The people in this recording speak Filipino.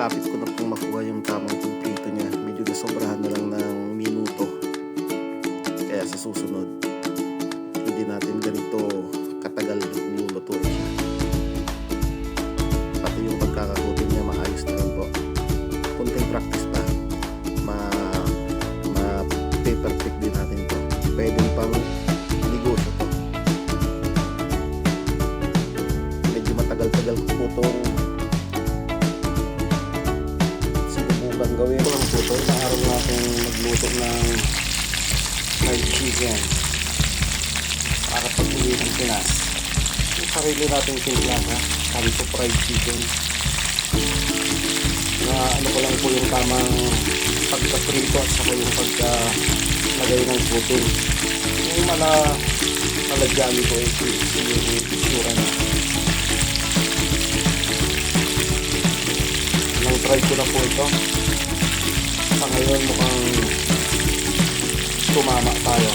malapit ko na pong makuha yung tamang kumplito niya. Medyo nasobrahan na lang ng minuto. Kaya sa susunod, hindi natin ganito katagal nilulutuin siya. Pati yung pagkakagutin niya maayos na rin po. Kunting practice pa, ma-perfect din natin to. Pwede pang negosyo to. Medyo matagal-tagal ko po itong sinubukan gawin. Ito lang po ito. Isang araw natin magluto ng fried chicken para pag-uwi ng Pinas. Yung sarili natin timpla ha. Sabi ko fried chicken na ano ko lang po yung tamang pagka-prito at saka yung pagka-lagay ng putin. Yung malagyan ko yung isura na. Nang try ko na po ito. Sa ngayon mukhang tumama tayo.